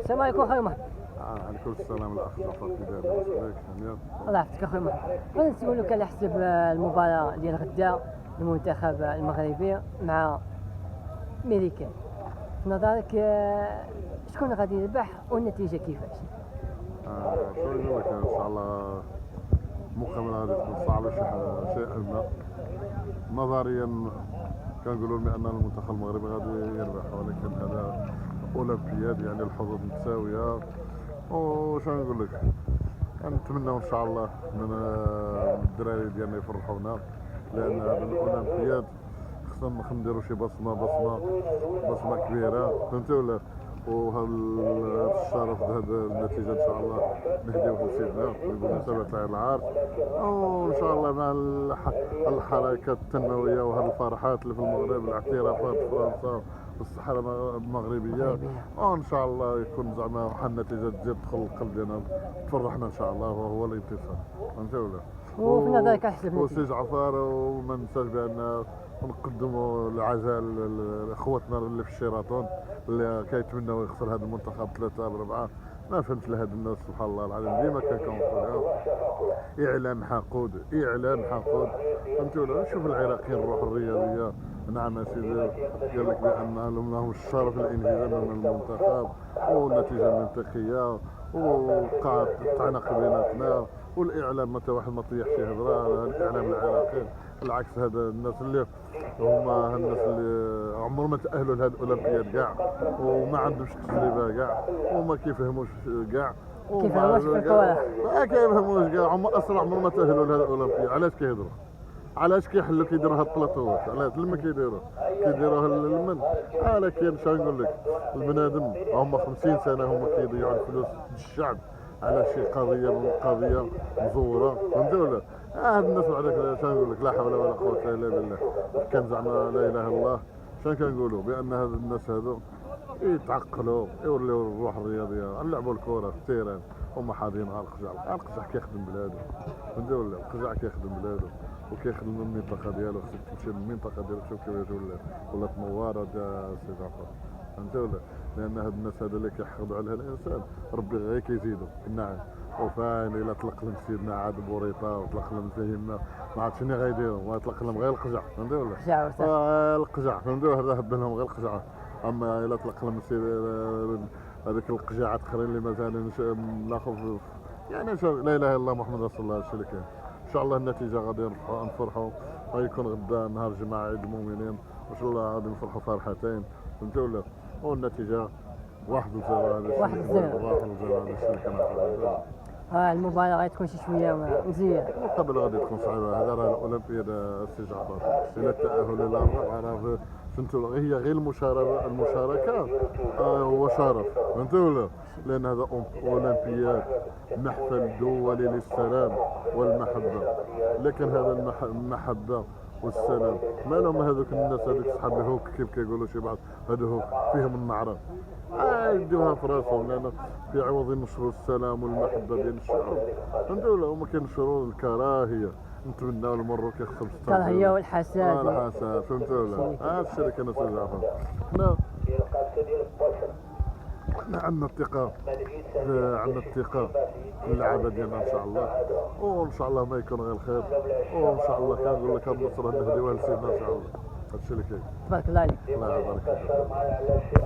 السلام عليكم اخويا محمد. عليكم السلام الاخ جعفر، كي داير؟ لاباس عليك؟ هانية. الله يحفظك اخويا محمد. بغيت نسولك على حسب المباراة ديال غدا المنتخب المغربي مع ميريكان. في نظرك شكون غادي يربح والنتيجة كيفاش؟ شنو نقول لك، ان شاء الله المقابله غادي تكون صعبه شيئا ما. نظريا كنقولوا بان المنتخب المغربي غادي يربح، ولكن هذا اولمبياد يعني الحظوظ متساويه. وشنو نقول لك، نتمنى ان شاء الله من الدراري ديالنا يفرحونا، لان هذا الاولمبياد خصنا نديروا شي بصمه كبيره، فهمتي ولا؟ وهذا الشرف هذا النتيجه ان شاء الله نهديوه لسيدنا بمناسبه عيد العرس، وان شاء الله مع الحركات التنمويه وهذه الفرحات اللي في المغرب، الاعترافات في فرنسا والصحراء المغربيه، وان شاء الله يكون زعما واحد النتيجه تزيد تدخل القلب ديالنا تفرحنا ان شاء الله، وهو الانتصار، فهمتي ولا؟ وفي نظرك احسن وسي جعفر، وما ننساش بان ونقدموا العزاء لاخوتنا اللي في الشيراتون اللي كيتمناو يخسر هذا المنتخب 3-4. ما فهمتش لهاد الناس سبحان الله العظيم، ديما كنقولوا اعلام حقود فهمتي ولا؟ شوف العراقيين الروح الرياضيه، نعم يا سيدي، قال لك بان لهم الشرف الانهزام من المنتخب والنتيجه منطقيه ووقعت التعناق بيناتنا، والاعلام متى واحد ما طيحش هضره الاعلام العراقي. بالعكس هذا الناس اللي هما الناس اللي عمرهم ما تاهلوا لهذا الاولمبياد كاع، وما عندهمش تجربه كاع، وما كيفهموش كاع، كيفهموش في الكره، ما كيفهموش كاع، عمرهم ما تاهلوا لهذا الاولمبياد. علاش كيهضروا؟ علاش كيحلوا كيديروا هاد البلاطوات؟ علاش لما كيديروها لمن؟ لكن شنو نقول لك، البنادم هما 50 سنه هما كيضيعوا الفلوس الشعب على شي قضيه مزوره، فهمتي ولا؟ هاد الناس بعدك شنو نقول لك، لا حول ولا قوه الا بالله. كان زعما لا اله الا الله، شنو كنقولوا؟ بان هاد الناس هادو يتعقلوا، يوليو الروح الرياضيه، نلعبوا الكره في التيران، هما حاضرين على القزع كيخدم بلادو، فهمتي ولا؟ القزع كيخدم بلادو وكيخدم المنطقه ديالو، خصك تمشي للمنطقه ديالو تشوف كيفاش ولا منوره سي جعفر، فهمتي ولا؟ لان هاد الناس هادو اللي كيحقدوا عليها الانسان ربي غير كيزيدوا. نعم، وفاين الا طلق لهم سيدنا عاد بوريطه وطلق لهم فيهما ما عرفت شنو غيديروا، ما طلق لهم غير القزع، فهمتي ولا؟ القزع، فهمتي ولا؟ هب لهم غير القزع. اما الا طلق لهم هذيك القجاعات الاخرين اللي مازال ناخذ يعني لا اله الا الله محمد رسول الله، هادشي اللي كاين. ان شاء الله النتيجه غادي نفرحوا، غيكون غدا نهار جمعه عيد المؤمنين، وان شاء الله غادي نفرحوا فرحتين، فهمتي ولا؟ والنتيجه 1-0 هذا 1-0 هذا الشيء اللي كنعرفو. المباراة غتكون شي شوية مزيان، المقابله غادي تكون صعيبه. هذا راه الاولمبياد السي جعفر، الى التاهل الى الرابع راه فهمتوا، هي غير المشاركه هو شرف، فهمتوا ولا؟ لان هذا اولمبياد محفل دولي للسلام والمحبه، لكن هذا المحبه والسلام ما لهم هذوك الناس هذوك صحاب الهوك كيف كيقولوا شي بعض، هذو هوك فيهم النعره، يديوها في راسهم، لان في عوض ينشروا السلام والمحبه ديال الشعوب، فهمتوا ولا؟ هما كينشروا الكراهيه. نتمناو المروكي خصهم الكراهيه والحسد فهمتوا ولا؟ هذا الشيء اللي كان سي جعفر. حنا عندنا الثقه في اللعابه ديالنا ان شاء الله، وان شاء الله ما يكون غير الخير، وان شاء الله كنقول لك النصر نهديوها لسيدنا ان شاء الله. هادشي اللي كاين. تبارك الله عليك. الله يبارك فيك.